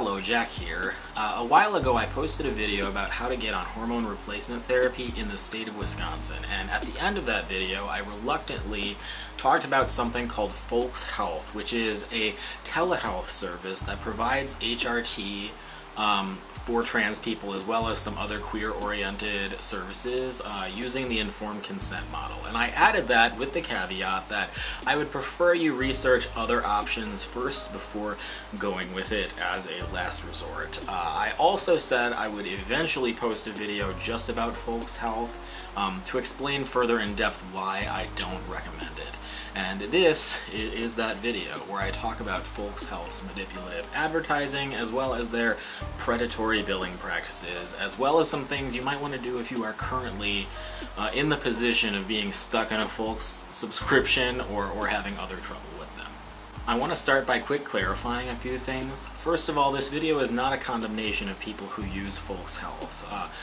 Hello, Jack here. A while ago I posted a video about how to get on hormone replacement therapy in the state of Wisconsin, and at the end of that video I reluctantly talked about something called FOLX Health, which is a telehealth service that provides HRT for trans people as well as some other queer-oriented services using the informed consent model. And I added that with the caveat that I would prefer you research other options first before going with it as a last resort. I also said I would eventually post a video just about FOLX Health to explain further in depth why I don't recommend it. And this is that video where I talk about FOLX Health's manipulative advertising as well as their predatory billing practices, as well as some things you might want to do if you are currently in the position of being stuck in a FOLX subscription or having other trouble with them. I want to start by quick clarifying a few things. First of all, this video is not a condemnation of people who use FOLX Health.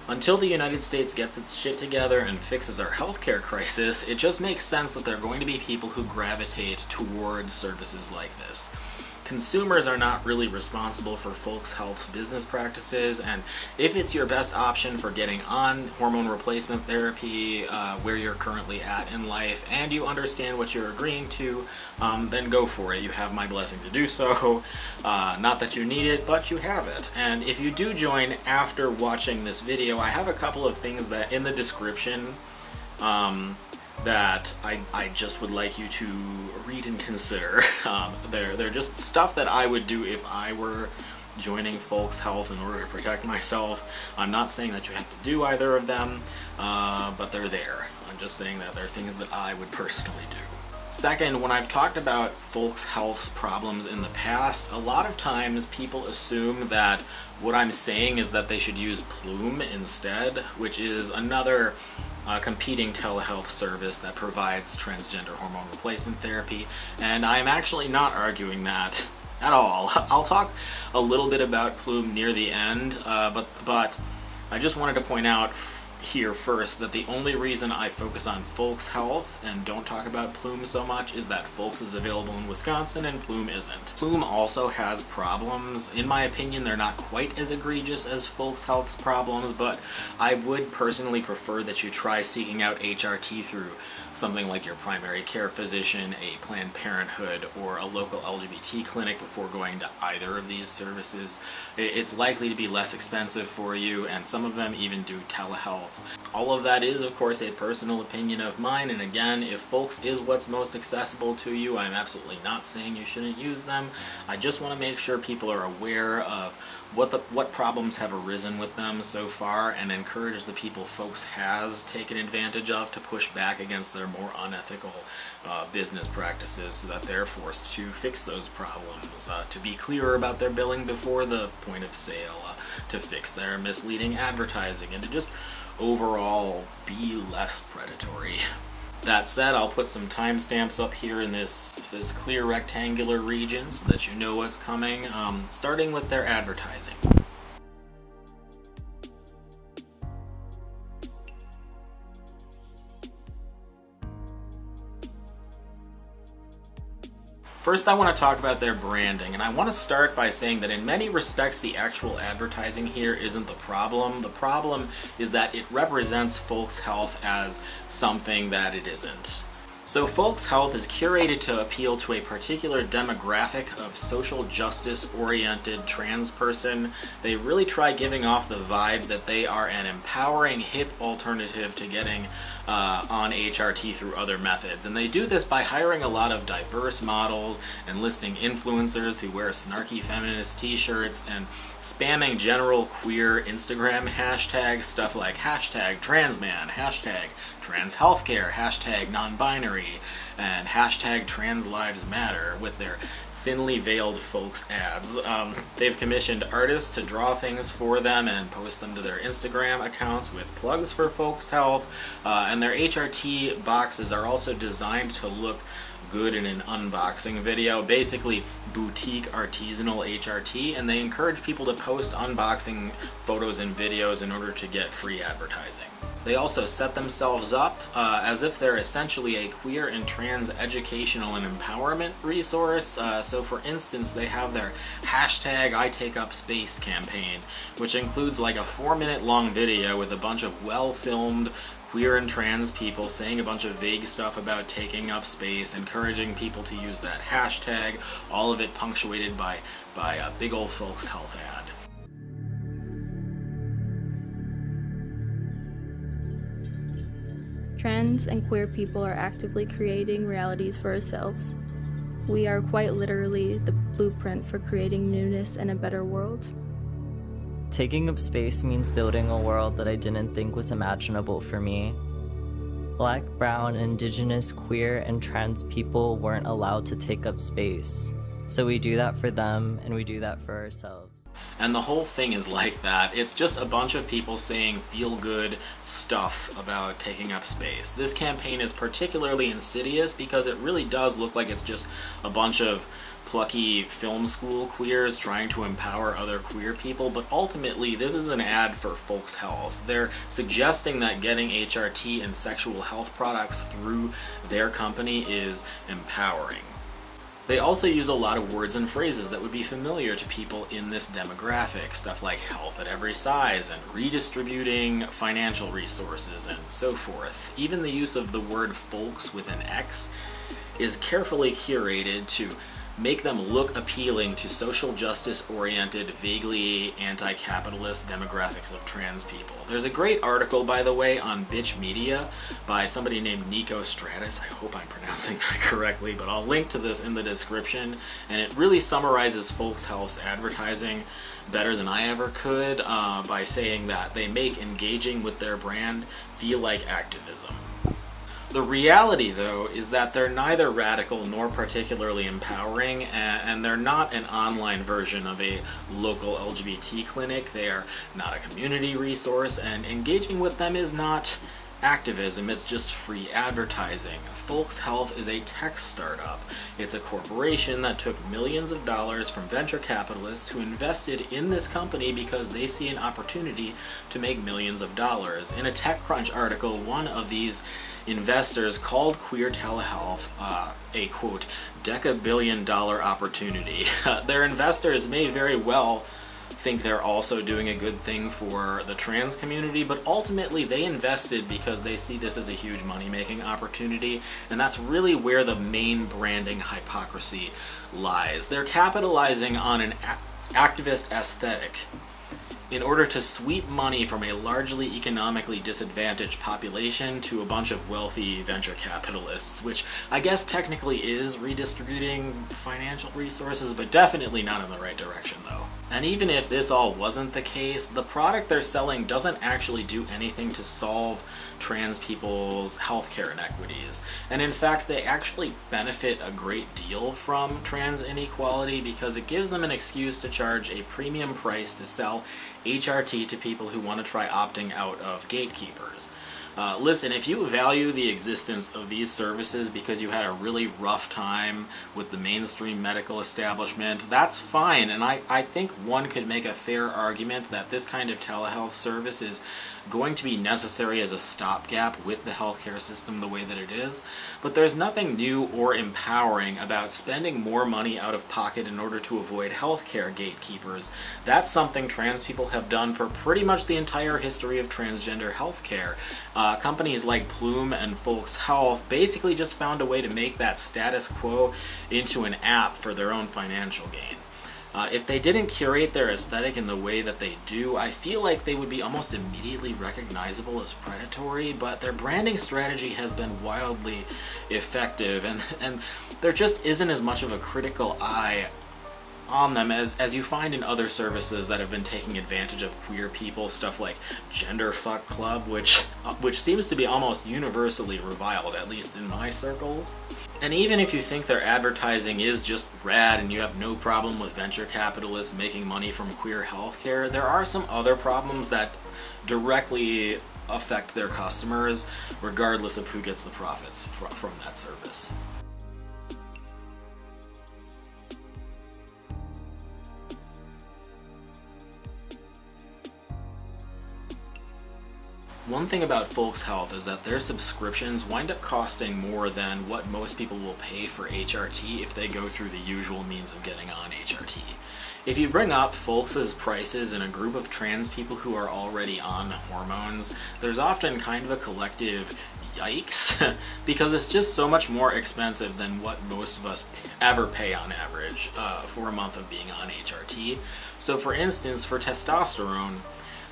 Until the United States gets its shit together and fixes our healthcare crisis, it just makes sense that there are going to be people who gravitate toward services like this. Consumers are not really responsible for FOLX Health's business practices, and if it's your best option for getting on hormone replacement therapy where you're currently at in life and you understand what you're agreeing to, then go for it. You have my blessing to do so. Not that you need it, but you have it. And if you do join after watching this video, I have a couple of things that in the description that I just would like you to read and consider. They're just stuff that I would do if I were joining FOLX Health in order to protect myself. I'm not saying that you have to do either of them, but they're there. I'm just saying that they're things that I would personally do. Second, when I've talked about FOLX Health's problems in the past, a lot of times people assume that what I'm saying is that they should use Plume instead, which is another competing telehealth service that provides transgender hormone replacement therapy, and I'm actually not arguing that at all. I'll talk a little bit about Plume near the end, but I just wanted to point out here first that the only reason I focus on FOLX Health and don't talk about Plume so much is that FOLX is available in Wisconsin and Plume isn't. Plume also has problems. In my opinion, they're not quite as egregious as FOLX Health's problems, but I would personally prefer that you try seeking out HRT through something like your primary care physician, a Planned Parenthood, or a local LGBT clinic before going to either of these services. It's likely to be less expensive for you, and some of them even do telehealth. All of that is, of course, a personal opinion of mine, and again, if FOLX is what's most accessible to you, I'm absolutely not saying you shouldn't use them. I just want to make sure people are aware of what problems have arisen with them so far, and encourage the people FOLX has taken advantage of to push back against their more unethical business practices so that they're forced to fix those problems, to be clearer about their billing before the point of sale, to fix their misleading advertising, and to just overall be less predatory. That said, I'll put some timestamps up here in this clear rectangular region so that you know what's coming, starting with their advertising. First, I want to talk about their branding, and I want to start by saying that in many respects the actual advertising here isn't the problem. The problem is that it represents FOLX Health as something that it isn't. So FOLX Health is curated to appeal to a particular demographic of social justice-oriented trans person. They really try giving off the vibe that they are an empowering, hip alternative to getting on HRT through other methods. And they do this by hiring a lot of diverse models and listing influencers who wear snarky feminist t-shirts and spamming general queer Instagram hashtags, stuff like hashtag transman, hashtag trans healthcare, hashtag non-binary, and hashtag trans lives matter with their thinly veiled FOLX ads. They've commissioned artists to draw things for them and post them to their Instagram accounts with plugs for FOLX Health, and their HRT boxes are also designed to look good in an unboxing video, basically boutique artisanal HRT, and they encourage people to post unboxing photos and videos in order to get free advertising. They also set themselves up as if they're essentially a queer and trans educational and empowerment resource. So for instance, they have their hashtag I Take Up Space campaign, which includes like a 4-minute long video with a bunch of well-filmed queer and trans people saying a bunch of vague stuff about taking up space, encouraging people to use that hashtag, all of it punctuated by a big old FOLX Health ad. Trans and queer people are actively creating realities for ourselves. We are quite literally the blueprint for creating newness and a better world. Taking up space means building a world that I didn't think was imaginable for me. Black, brown, indigenous, queer, and trans people weren't allowed to take up space. So we do that for them, and we do that for ourselves. And the whole thing is like that. It's just a bunch of people saying feel-good stuff about taking up space. This campaign is particularly insidious because it really does look like it's just a bunch of plucky film school queers trying to empower other queer people, but ultimately this is an ad for FOLX Health. They're suggesting that getting HRT and sexual health products through their company is empowering. They also use a lot of words and phrases that would be familiar to people in this demographic, stuff like health at every size and redistributing financial resources and so forth. Even the use of the word folks with an X is carefully curated to make them look appealing to social justice-oriented, vaguely anti-capitalist demographics of trans people. There's a great article, by the way, on Bitch Media by somebody named Nico Stratus. I hope I'm pronouncing that correctly, but I'll link to this in the description, and it really summarizes FOLX Health's advertising better than I ever could by saying that they make engaging with their brand feel like activism. The reality, though, is that they're neither radical nor particularly empowering, and they're not an online version of a local LGBT clinic. They are not a community resource, and engaging with them is not activism, it's just free advertising. FOLX Health is a tech startup. It's a corporation that took millions of dollars from venture capitalists who invested in this company because they see an opportunity to make millions of dollars. In a TechCrunch article, one of these investors called queer telehealth a quote deca-billion-dollar opportunity. Their investors may very well think they're also doing a good thing for the trans community, but ultimately they invested because they see this as a huge money-making opportunity, and that's really where the main branding hypocrisy lies. They're capitalizing on an activist aesthetic in order to sweep money from a largely economically disadvantaged population to a bunch of wealthy venture capitalists, which I guess technically is redistributing financial resources, but definitely not in the right direction though. And even if this all wasn't the case, the product they're selling doesn't actually do anything to solve trans people's healthcare inequities. And in fact, they actually benefit a great deal from trans inequality because it gives them an excuse to charge a premium price to sell HRT to people who want to try opting out of gatekeepers. Listen, if you value the existence of these services because you had a really rough time with the mainstream medical establishment, that's fine, and I think one could make a fair argument that this kind of telehealth service is going to be necessary as a stopgap with the healthcare system the way that it is, but there's nothing new or empowering about spending more money out of pocket in order to avoid healthcare gatekeepers. That's something trans people have done for pretty much the entire history of transgender healthcare. Companies like Plume and FOLX Health basically just found a way to make that status quo into an app for their own financial gain. If they didn't curate their aesthetic in the way that they do, I feel like they would be almost immediately recognizable as predatory, but their branding strategy has been wildly effective, and there just isn't as much of a critical eye on them as you find in other services that have been taking advantage of queer people, stuff like Genderfuck Club, which seems to be almost universally reviled, at least in my circles. And even if you think their advertising is just rad and you have no problem with venture capitalists making money from queer healthcare, there are some other problems that directly affect their customers, regardless of who gets the profits from that service. One thing about FOLX Health is that their subscriptions wind up costing more than what most people will pay for HRT if they go through the usual means of getting on HRT. If you bring up FOLX's prices in a group of trans people who are already on hormones, there's often kind of a collective yikes, because it's just so much more expensive than what most of us ever pay on average for a month of being on HRT. So for instance, for testosterone,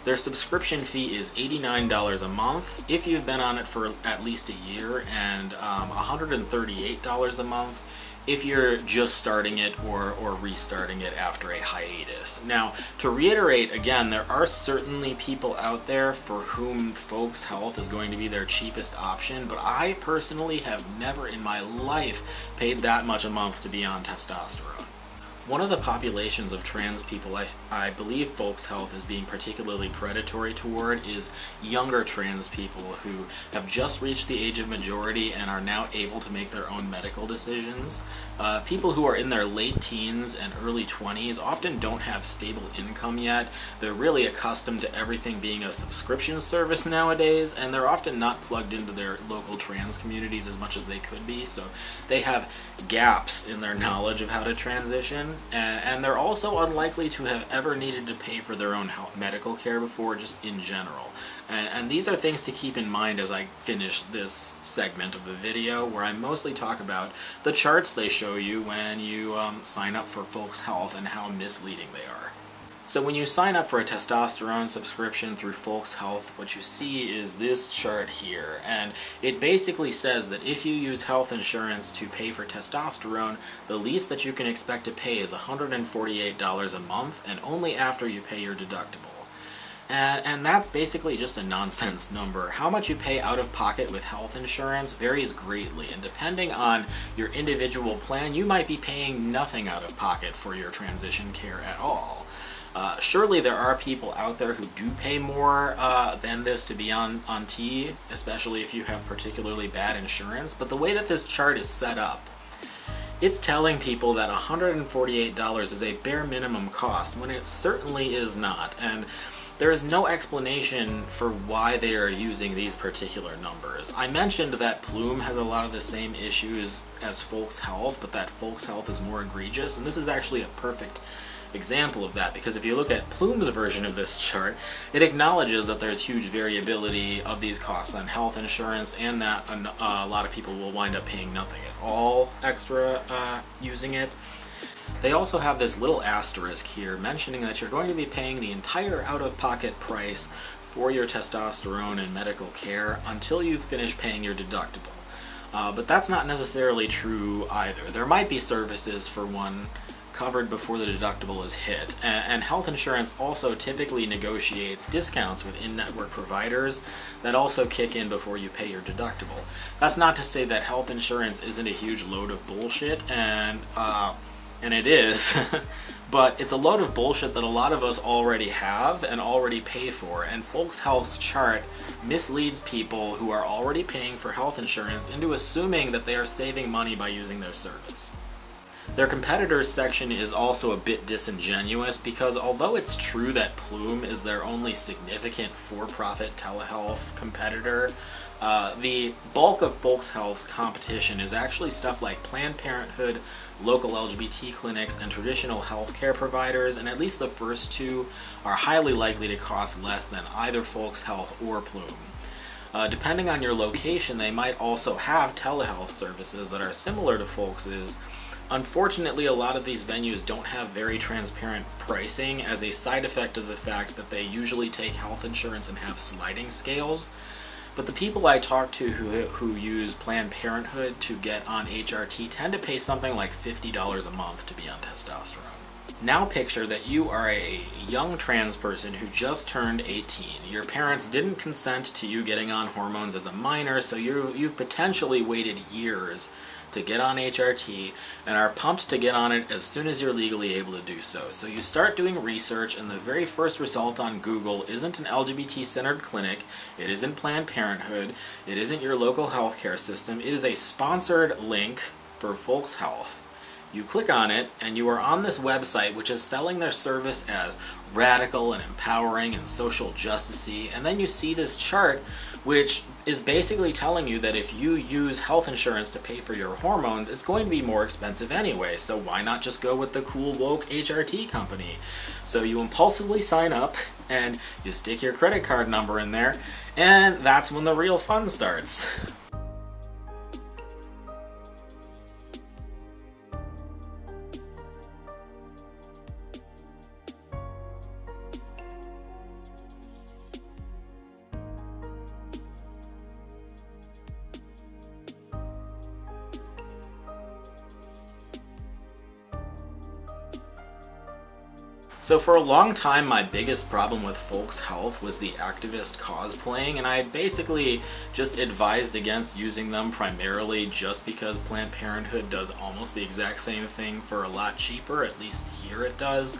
their subscription fee is $89 a month if you've been on it for at least a year, and $138 a month if you're just starting it or restarting it after a hiatus. Now, to reiterate again, there are certainly people out there for whom FOLX Health is going to be their cheapest option, but I personally have never in my life paid that much a month to be on testosterone. One of the populations of trans people I believe FOLX Health is being particularly predatory toward is younger trans people who have just reached the age of majority and are now able to make their own medical decisions. People who are in their late teens and early 20s often don't have stable income yet. They're really accustomed to everything being a subscription service nowadays, and they're often not plugged into their local trans communities as much as they could be, so they have gaps in their knowledge of how to transition. And they're also unlikely to have ever needed to pay for their own medical care before, just in general. And these are things to keep in mind as I finish this segment of the video, where I mostly talk about the charts they show you when you sign up for FOLX Health and how misleading they are. So when you sign up for a testosterone subscription through FOLX Health, what you see is this chart here, and it basically says that if you use health insurance to pay for testosterone, the least that you can expect to pay is $148 a month, and only after you pay your deductible. And that's basically just a nonsense number. How much you pay out of pocket with health insurance varies greatly, and depending on your individual plan, you might be paying nothing out of pocket for your transition care at all. Surely there are people out there who do pay more than this to be on T, especially if you have particularly bad insurance, but the way that this chart is set up, it's telling people that $148 is a bare minimum cost, when it certainly is not, and there is no explanation for why they are using these particular numbers. I mentioned that Plume has a lot of the same issues as FOLX Health, but that FOLX Health is more egregious, and this is actually a perfect example of that, because if you look at Plume's version of this chart, it acknowledges that there's huge variability of these costs on health insurance, and that a lot of people will wind up paying nothing at all extra using it. They also have this little asterisk here mentioning that you're going to be paying the entire out-of-pocket price for your testosterone and medical care until you finish paying your deductible. But that's not necessarily true either. There might be services for one covered before the deductible is hit, and health insurance also typically negotiates discounts with in-network providers that also kick in before you pay your deductible. That's not to say that health insurance isn't a huge load of bullshit, and it is, but it's a load of bullshit that a lot of us already have and already pay for, and FOLX Health's chart misleads people who are already paying for health insurance into assuming that they are saving money by using their service. Their competitors section is also a bit disingenuous, because although it's true that Plume is their only significant for-profit telehealth competitor, the bulk of FOLX Health's competition is actually stuff like Planned Parenthood, local LGBT clinics, and traditional healthcare providers, and at least the first two are highly likely to cost less than either FOLX Health or Plume. Depending on your location, they might also have telehealth services that are similar to FOLX's. Unfortunately, a lot of these venues don't have very transparent pricing as a side effect of the fact that they usually take health insurance and have sliding scales. But the people I talk to who use Planned Parenthood to get on HRT tend to pay something like $50 a month to be on testosterone. Now picture that you are a young trans person who just turned 18. Your parents didn't consent to you getting on hormones as a minor, so you've potentially waited years to get on HRT and are pumped to get on it as soon as you're legally able to do so. So you start doing research, and the very first result on Google isn't an LGBT-centered clinic, it isn't Planned Parenthood, it isn't your local healthcare system, it is a sponsored link for FOLX Health. You click on it and you are on this website which is selling their service as radical and empowering and social justice-y, and then you see this chart which is basically telling you that if you use health insurance to pay for your hormones, it's going to be more expensive anyway, so why not just go with the cool woke HRT company? So you impulsively sign up and you stick your credit card number in there, and that's when the real fun starts. So for a long time, my biggest problem with FOLX Health was the activist cosplaying, and I basically just advised against using them primarily just because Planned Parenthood does almost the exact same thing for a lot cheaper, at least here it does.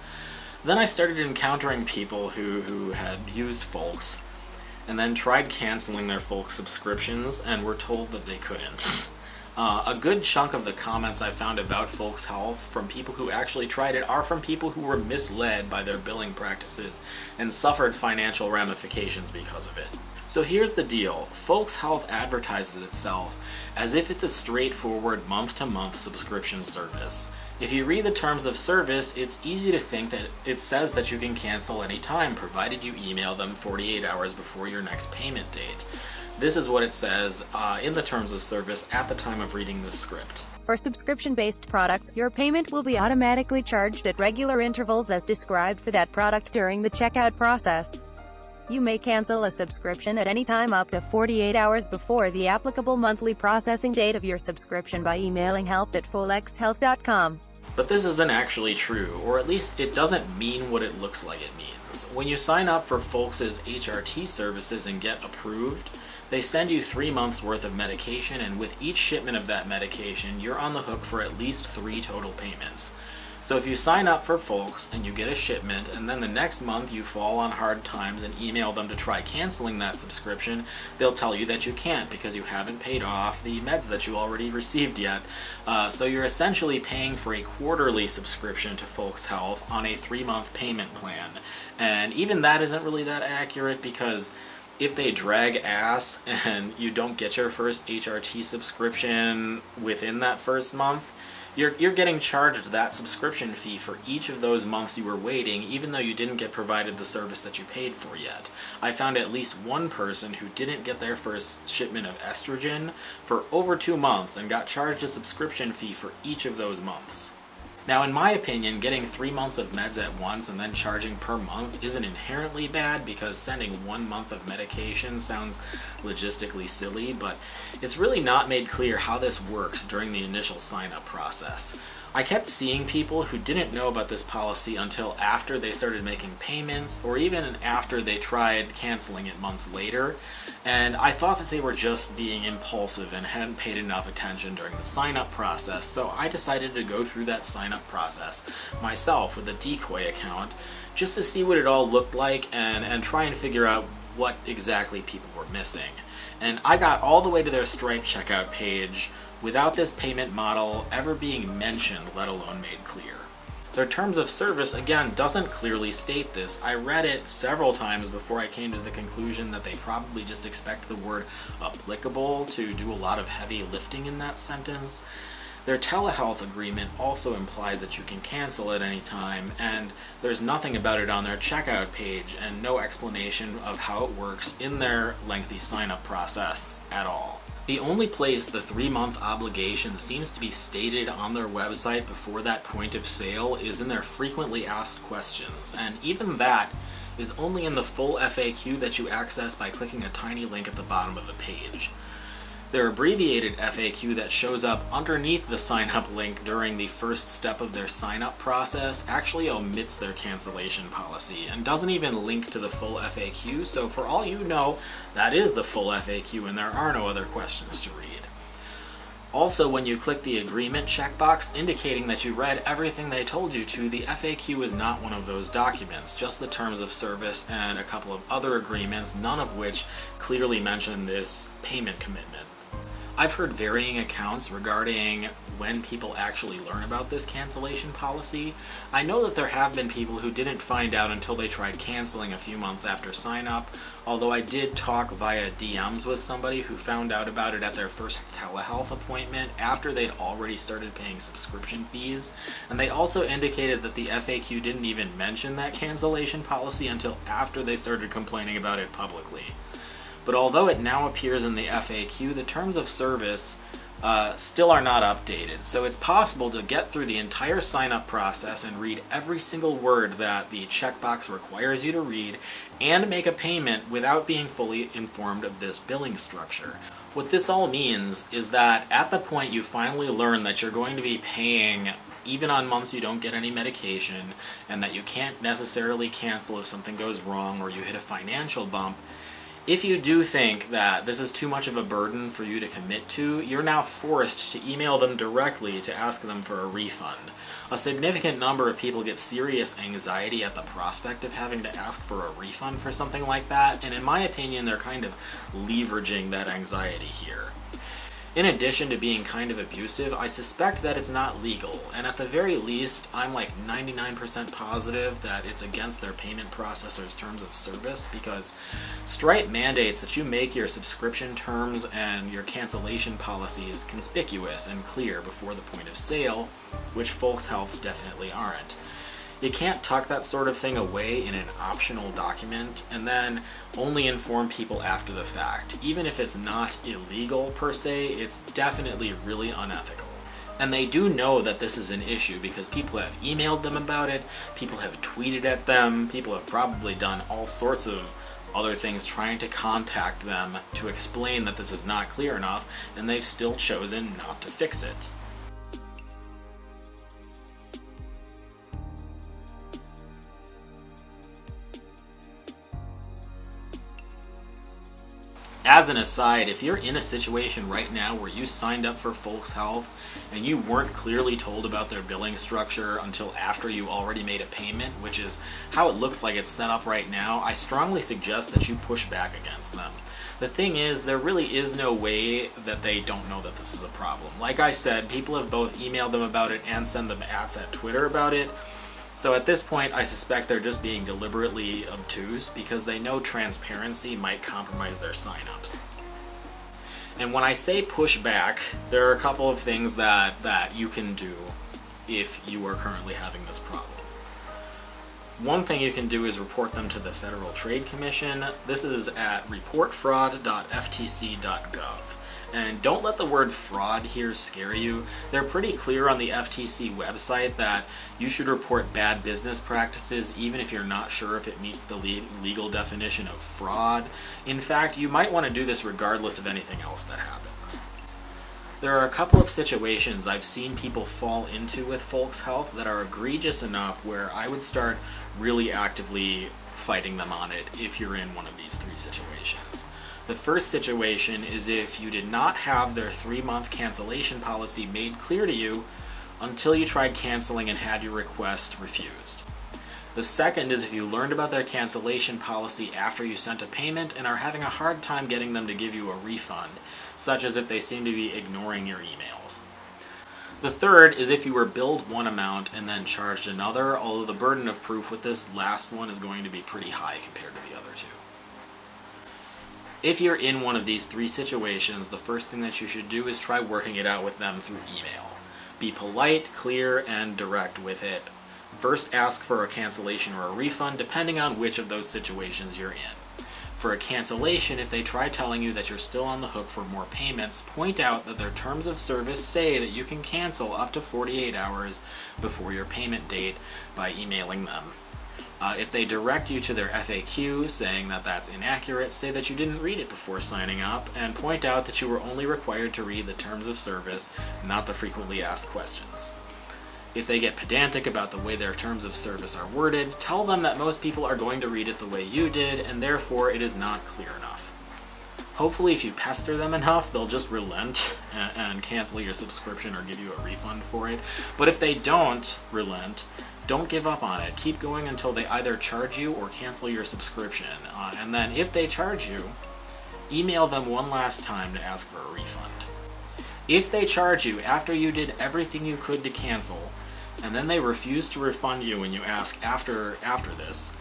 Then I started encountering people who had used FOLX and then tried canceling their FOLX subscriptions and were told that they couldn't. A good chunk of the comments I found about FOLX Health from people who actually tried it are from people who were misled by their billing practices and suffered financial ramifications because of it. So here's the deal. FOLX Health advertises itself as if it's a straightforward month-to-month subscription service. If you read the terms of service, it's easy to think that it says that you can cancel any time provided you email them 48 hours before your next payment date. This is what it says in the terms of service at the time of reading this script. For subscription-based products, your payment will be automatically charged at regular intervals as described for that product during the checkout process. You may cancel a subscription at any time up to 48 hours before the applicable monthly processing date of your subscription by emailing help@folxhealth.com. But this isn't actually true, or at least it doesn't mean what it looks like it means. When you sign up for FOLX's HRT services and get approved, they send you 3 months worth of medication, and with each shipment of that medication, you're on the hook for at least 3 total payments. So if you sign up for FOLX and you get a shipment, and then the next month you fall on hard times and email them to try canceling that subscription, they'll tell you that you can't because you haven't paid off the meds that you already received yet. So you're essentially paying for a quarterly subscription to FOLX Health on a 3-month payment plan. And even that isn't really that accurate, because if they drag ass and you don't get your first HRT subscription within that first month, you're getting charged that subscription fee for each of those months you were waiting, even though you didn't get provided the service that you paid for yet. I found at least one person who didn't get their first shipment of estrogen for over 2 months and got charged a subscription fee for each of those months. Now, in my opinion, getting 3 months of meds at once and then charging per month isn't inherently bad, because sending 1 month of medication sounds logistically silly, but it's really not made clear how this works during the initial sign-up process. I kept seeing people who didn't know about this policy until after they started making payments, or even after they tried canceling it months later, and I thought that they were just being impulsive and hadn't paid enough attention during the sign-up process, so I decided to go through that sign-up process myself with a decoy account just to see what it all looked like and try and figure out what exactly people were missing. And I got all the way to their Stripe checkout page without this payment model ever being mentioned, let alone made clear. Their terms of service, again, doesn't clearly state this. I read it several times before I came to the conclusion that they probably just expect the word applicable to do a lot of heavy lifting in that sentence. Their telehealth agreement also implies that you can cancel at any time, and there's nothing about it on their checkout page, and no explanation of how it works in their lengthy sign-up process at all. The only place the 3-month obligation seems to be stated on their website before that point of sale is in their frequently asked questions, and even that is only in the full FAQ that you access by clicking a tiny link at the bottom of the page. Their abbreviated FAQ that shows up underneath the sign-up link during the first step of their sign-up process actually omits their cancellation policy and doesn't even link to the full FAQ, so for all you know, that is the full FAQ and there are no other questions to read. Also, when you click the agreement checkbox indicating that you read everything they told you to, the FAQ is not one of those documents, just the terms of service and a couple of other agreements, none of which clearly mention this payment commitment. I've heard varying accounts regarding when people actually learn about this cancellation policy. I know that there have been people who didn't find out until they tried canceling a few months after sign up, although I did talk via DMs with somebody who found out about it at their first telehealth appointment after they'd already started paying subscription fees, and they also indicated that the FAQ didn't even mention that cancellation policy until after they started complaining about it publicly. But although it now appears in the FAQ, the terms of service still are not updated. So it's possible to get through the entire sign-up process and read every single word that the checkbox requires you to read and make a payment without being fully informed of this billing structure. What this all means is that at the point you finally learn that you're going to be paying even on months you don't get any medication, and that you can't necessarily cancel if something goes wrong or you hit a financial bump, if you do think that this is too much of a burden for you to commit to, you're now forced to email them directly to ask them for a refund. A significant number of people get serious anxiety at the prospect of having to ask for a refund for something like that, and in my opinion, they're kind of leveraging that anxiety here. In addition to being kind of abusive, I suspect that it's not legal, and at the very least, I'm like 99% positive that it's against their payment processor's terms of service, because Stripe mandates that you make your subscription terms and your cancellation policies conspicuous and clear before the point of sale, which FOLX Health's definitely aren't. You can't tuck that sort of thing away in an optional document and then only inform people after the fact. Even if it's not illegal per se, it's definitely really unethical. And they do know that this is an issue because people have emailed them about it, people have tweeted at them, people have probably done all sorts of other things trying to contact them to explain that this is not clear enough, and they've still chosen not to fix it. As an aside, if you're in a situation right now where you signed up for FOLX Health and you weren't clearly told about their billing structure until after you already made a payment, which is how it looks like it's set up right now, I strongly suggest that you push back against them. The thing is, there really is no way that they don't know that this is a problem. Like I said, people have both emailed them about it and sent them ads at Twitter about it. So at this point, I suspect they're just being deliberately obtuse because they know transparency might compromise their signups. And when I say push back, there are a couple of things that you can do if you are currently having this problem. One thing you can do is report them to the Federal Trade Commission. This is at reportfraud.ftc.gov. And don't let the word fraud here scare you. They're pretty clear on the FTC website that you should report bad business practices even if you're not sure if it meets the legal definition of fraud. In fact, you might want to do this regardless of anything else that happens. There are a couple of situations I've seen people fall into with FOLX Health that are egregious enough where I would start really actively fighting them on it if you're in one of these three situations. The first situation is if you did not have their 3-month cancellation policy made clear to you until you tried canceling and had your request refused. The second is if you learned about their cancellation policy after you sent a payment and are having a hard time getting them to give you a refund, such as if they seem to be ignoring your emails. The third is if you were billed one amount and then charged another, although the burden of proof with this last one is going to be pretty high compared to the other two. If you're in one of these three situations, the first thing that you should do is try working it out with them through email. Be polite, clear, and direct with it. First, ask for a cancellation or a refund, depending on which of those situations you're in. For a cancellation, if they try telling you that you're still on the hook for more payments, point out that their terms of service say that you can cancel up to 48 hours before your payment date by emailing them. If they direct you to their FAQ saying that that's inaccurate, say that you didn't read it before signing up, and point out that you were only required to read the terms of service, not the frequently asked questions. If they get pedantic about the way their terms of service are worded, tell them that most people are going to read it the way you did, and therefore it is not clear enough. Hopefully if you pester them enough, they'll just relent and cancel your subscription or give you a refund for it. But if they don't relent, don't give up on it. Keep going until they either charge you or cancel your subscription. And then if they charge you, email them one last time to ask for a refund. If they charge you after you did everything you could to cancel, and then they refuse to refund you when you ask after this,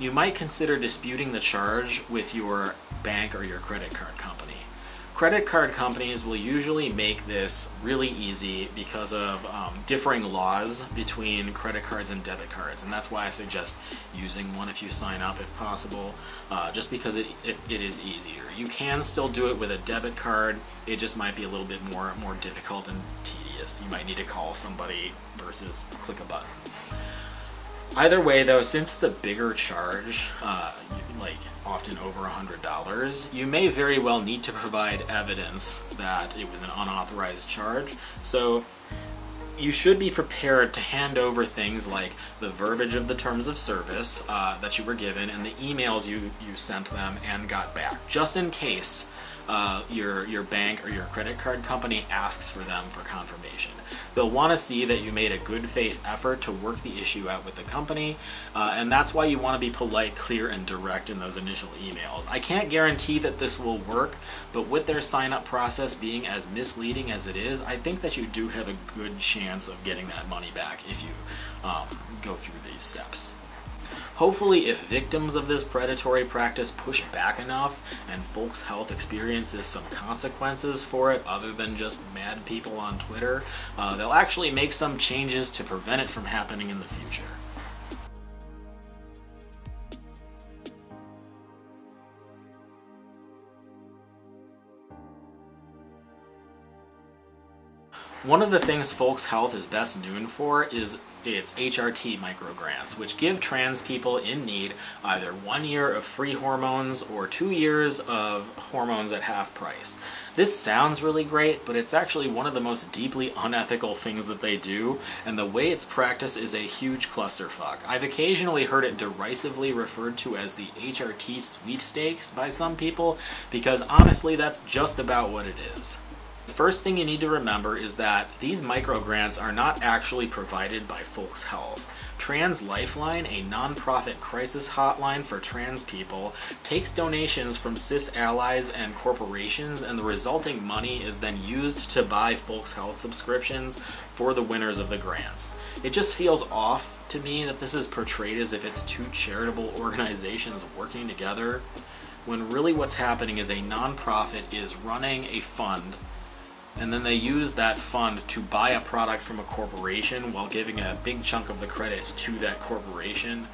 you might consider disputing the charge with your bank or your credit card company. Credit card companies will usually make this really easy because of differing laws between credit cards and debit cards, and that's why I suggest using one if you sign up if possible, just because it is easier. You can still do it with a debit card, it just might be a little bit more difficult and tedious. You might need to call somebody versus click a button. Either way though, since it's a bigger charge, like often over $100, you may very well need to provide evidence that it was an unauthorized charge. So you should be prepared to hand over things like the verbiage of the terms of service that you were given and the emails you sent them and got back, just in case your bank or your credit card company asks for them for confirmation. They'll want to see that you made a good faith effort to work the issue out with the company, and that's why you want to be polite, clear, and direct in those initial emails. I can't guarantee that this will work, but with their sign-up process being as misleading as it is, I think that you do have a good chance of getting that money back if you go through these steps. Hopefully, if victims of this predatory practice push back enough and FOLX Health experiences some consequences for it other than just mad people on Twitter, they'll actually make some changes to prevent it from happening in the future. One of the things FOLX Health is best known for is its HRT microgrants, which give trans people in need either 1 year of free hormones or 2 years of hormones at half price. This sounds really great, but it's actually one of the most deeply unethical things that they do, and the way it's practiced is a huge clusterfuck. I've occasionally heard it derisively referred to as the HRT sweepstakes by some people, because honestly that's just about what it is. The first thing you need to remember is that these microgrants are not actually provided by FOLX Health. Trans Lifeline, a non-profit crisis hotline for trans people, takes donations from cis allies and corporations, and the resulting money is then used to buy FOLX Health subscriptions for the winners of the grants. It just feels off to me that this is portrayed as if it's two charitable organizations working together, when really what's happening is a non-profit is running a fund, and then they use that fund to buy a product from a corporation while giving a big chunk of the credit to that corporation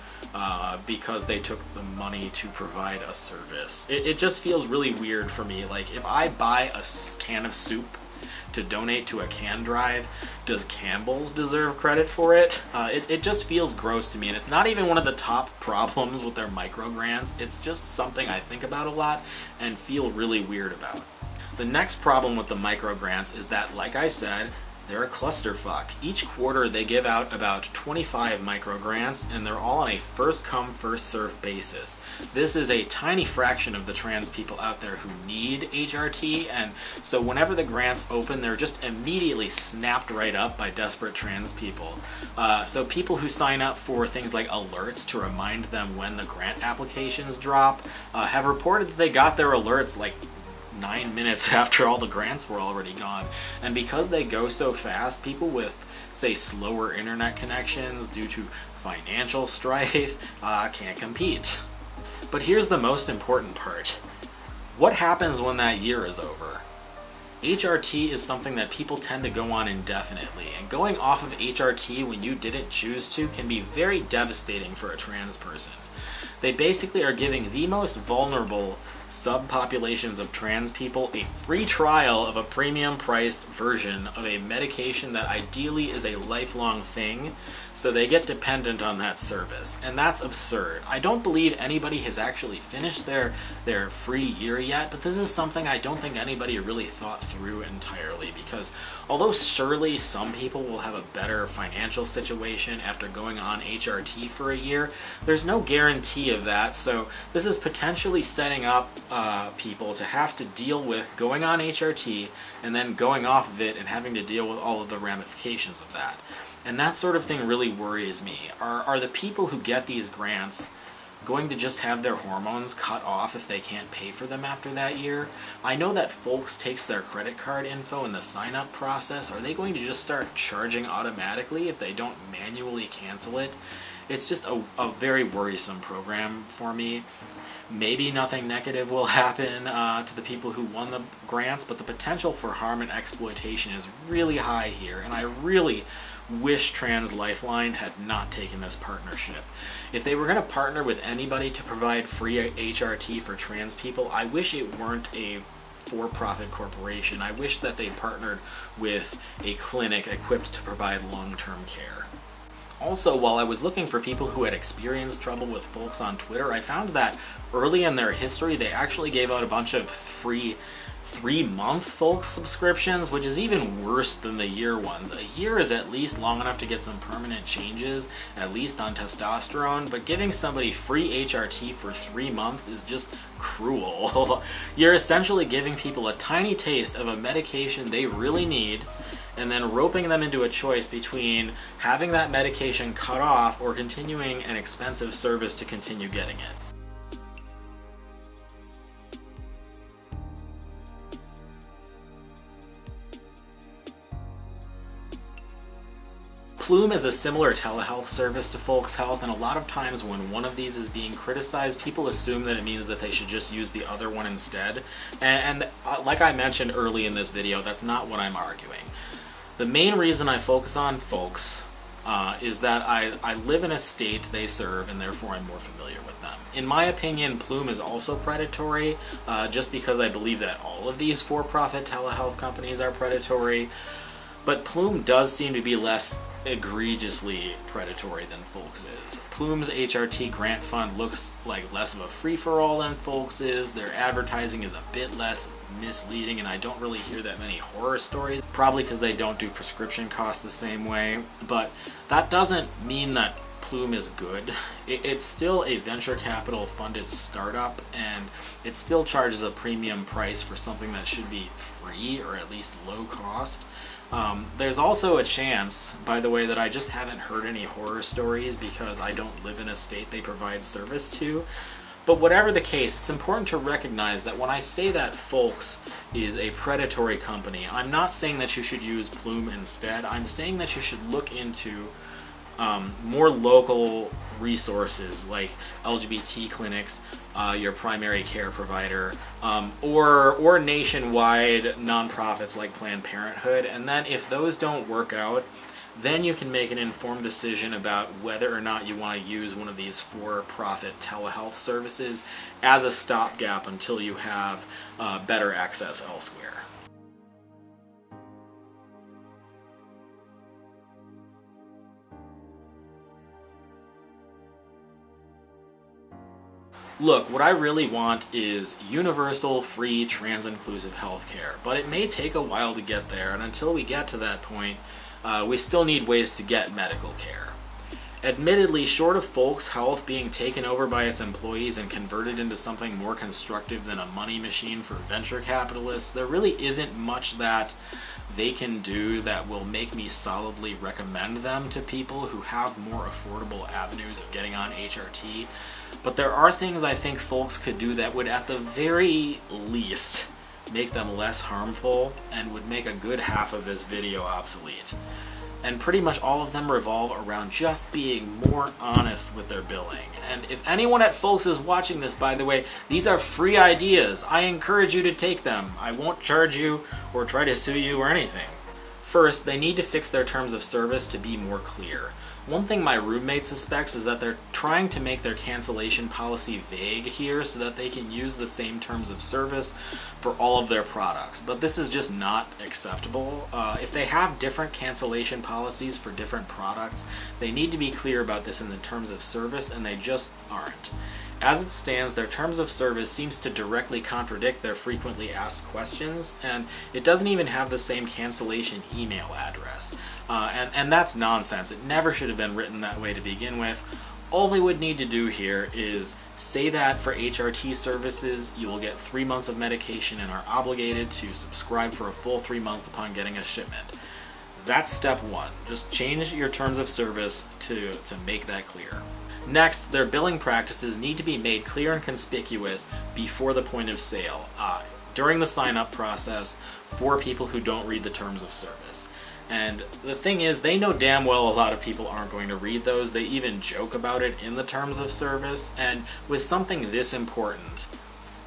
because they took the money to provide a service. It just feels really weird for me. Like, if I buy a can of soup to donate to a can drive, does Campbell's deserve credit for it? It just feels gross to me, and it's not even one of the top problems with their microgrants. It's just something I think about a lot and feel really weird about. The next problem with the microgrants is that, like I said, they're a clusterfuck. Each quarter they give out about 25 microgrants, and they're all on a first-come, first-served basis. This is a tiny fraction of the trans people out there who need HRT, and so whenever the grants open, they're just immediately snapped right up by desperate trans people. So people who sign up for things like alerts to remind them when the grant applications drop have reported that they got their alerts like 9 minutes after all the grants were already gone. And because they go so fast, people with, say, slower internet connections due to financial strife can't compete. But here's the most important part. What happens when that year is over? HRT is something that people tend to go on indefinitely, and going off of HRT when you didn't choose to can be very devastating for a trans person. They basically are giving the most vulnerable subpopulations of trans people a free trial of a premium priced version of a medication that ideally is a lifelong thing, so they get dependent on that service. And that's absurd. I don't believe anybody has actually finished their free year yet, but this is something I don't think anybody really thought through entirely, because although surely some people will have a better financial situation after going on HRT for a year, there's no guarantee of that, so this is potentially setting up people to have to deal with going on HRT and then going off of it and having to deal with all of the ramifications of that. And that sort of thing really worries me. Are the people who get these grants going to just have their hormones cut off if they can't pay for them after that year? I know that FOLX takes their credit card info in the sign-up process. Are they going to just start charging automatically if they don't manually cancel it? It's just a very worrisome program for me. Maybe nothing negative will happen to the people who won the grants, but the potential for harm and exploitation is really high here, and I really wish Trans Lifeline had not taken this partnership. If they were going to partner with anybody to provide free HRT for trans people, I wish it weren't a for-profit corporation. I wish that they partnered with a clinic equipped to provide long-term care. Also, while I was looking for people who had experienced trouble with FOLX on Twitter, I found that early in their history they actually gave out a bunch of free 3-month FOLX subscriptions, which is even worse than the year ones. A year is at least long enough to get some permanent changes, at least on testosterone, but giving somebody free HRT for 3 months is just cruel. You're essentially giving people a tiny taste of a medication they really need, and then roping them into a choice between having that medication cut off or continuing an expensive service to continue getting it. Plume is a similar telehealth service to FOLX Health, and a lot of times when one of these is being criticized, people assume that it means that they should just use the other one instead. And like I mentioned early in this video, that's not what I'm arguing. The main reason I focus on FOLX is that I live in a state they serve, and therefore I'm more familiar with them. In my opinion, Plume is also predatory, just because I believe that all of these for-profit telehealth companies are predatory. But Plume does seem to be less egregiously predatory than FOLX is. Plume's HRT grant fund looks like less of a free-for-all than FOLX is. Their advertising is a bit less misleading, and I don't really hear that many horror stories, probably because they don't do prescription costs the same way. But that doesn't mean that Plume is good. It's still a venture capital funded startup, and it still charges a premium price for something that should be free or at least low cost. There's also a chance, by the way, that I just haven't heard any horror stories because I don't live in a state they provide service to. But whatever the case, it's important to recognize that when I say that FOLX is a predatory company, I'm not saying that you should use Plume instead. I'm saying that you should look into more local resources like LGBT clinics, your primary care provider, or nationwide nonprofits like Planned Parenthood. And then if those don't work out, then you can make an informed decision about whether or not you want to use one of these for-profit telehealth services as a stopgap until you have better access elsewhere. Look, what I really want is universal, free, trans-inclusive healthcare, but it may take a while to get there, and until we get to that point, we still need ways to get medical care. Admittedly, short of FOLX Health being taken over by its employees and converted into something more constructive than a money machine for venture capitalists, there really isn't much that they can do that will make me solidly recommend them to people who have more affordable avenues of getting on HRT. But there are things I think FOLX could do that would at the very least make them less harmful and would make a good half of this video obsolete. And pretty much all of them revolve around just being more honest with their billing. And if anyone at FOLX is watching this, by the way, these are free ideas. I encourage you to take them. I won't charge you or try to sue you or anything. First, they need to fix their terms of service to be more clear. One thing my roommate suspects is that they're trying to make their cancellation policy vague here so that they can use the same terms of service for all of their products. But this is just not acceptable. If they have different cancellation policies for different products, they need to be clear about this in the terms of service, and they just aren't. As it stands, their terms of service seems to directly contradict their frequently asked questions, and it doesn't even have the same cancellation email address. And that's nonsense. It never should have been written that way to begin with. All they would need to do here is say that for HRT services, you will get 3 months of medication and are obligated to subscribe for a full 3 months upon getting a shipment. That's step one. Just change your terms of service to make that clear. Next, their billing practices need to be made clear and conspicuous before the point of sale, during the sign-up process, for people who don't read the terms of service. And the thing is, they know damn well a lot of people aren't going to read those. They even joke about it in the terms of service. And with something this important,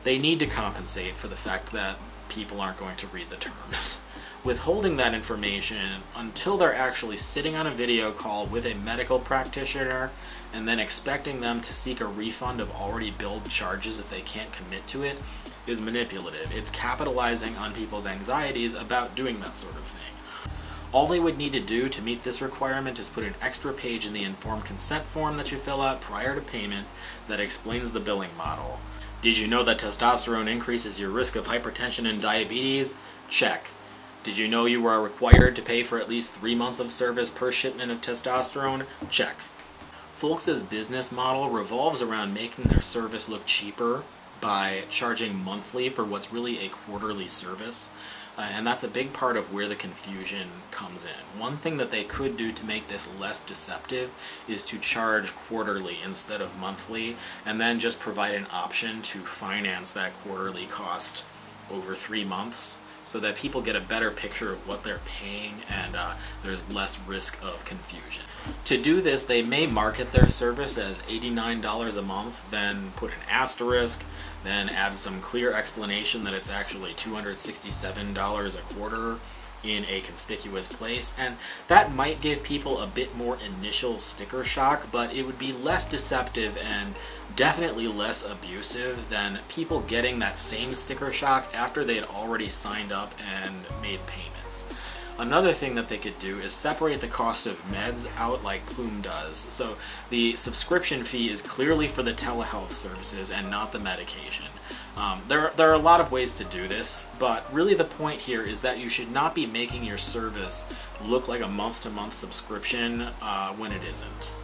they need to compensate for the fact that people aren't going to read the terms. Withholding that information until they're actually sitting on a video call with a medical practitioner and then expecting them to seek a refund of already billed charges if they can't commit to it is manipulative. It's capitalizing on people's anxieties about doing that sort of thing. All they would need to do to meet this requirement is put an extra page in the informed consent form that you fill out prior to payment that explains the billing model. Did you know that testosterone increases your risk of hypertension and diabetes? Check. Did you know you are required to pay for at least 3 months of service per shipment of testosterone? Check. FOLX's business model revolves around making their service look cheaper by charging monthly for what's really a quarterly service. And that's a big part of where the confusion comes in. One thing that they could do to make this less deceptive is to charge quarterly instead of monthly, and then just provide an option to finance that quarterly cost over 3 months so that people get a better picture of what they're paying and there's less risk of confusion. To do this, they may market their service as $89 a month, then put an asterisk, then add some clear explanation that it's actually $267 a quarter in a conspicuous place, and that might give people a bit more initial sticker shock, but it would be less deceptive and definitely less abusive than people getting that same sticker shock after they had already signed up and made payments. Another thing that they could do is separate the cost of meds out like Plume does. So the subscription fee is clearly for the telehealth services and not the medication. There are a lot of ways to do this, but really the point here is that you should not be making your service look like a month-to-month subscription when it isn't.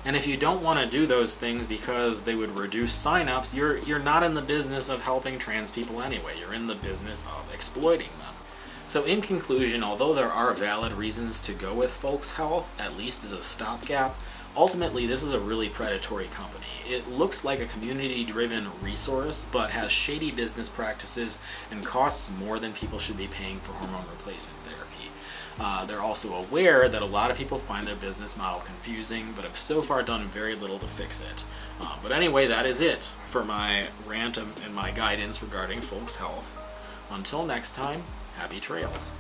And if you don't want to do those things because they would reduce signups, you're not in the business of helping trans people anyway. You're in the business of exploiting them. So in conclusion, although there are valid reasons to go with FOLX Health, at least as a stopgap, ultimately this is a really predatory company. It looks like a community-driven resource, but has shady business practices and costs more than people should be paying for hormone replacement therapy. They're also aware that a lot of people find their business model confusing, but have so far done very little to fix it. But anyway, that is it for my rant and my guidance regarding FOLX Health. Until next time, happy trails.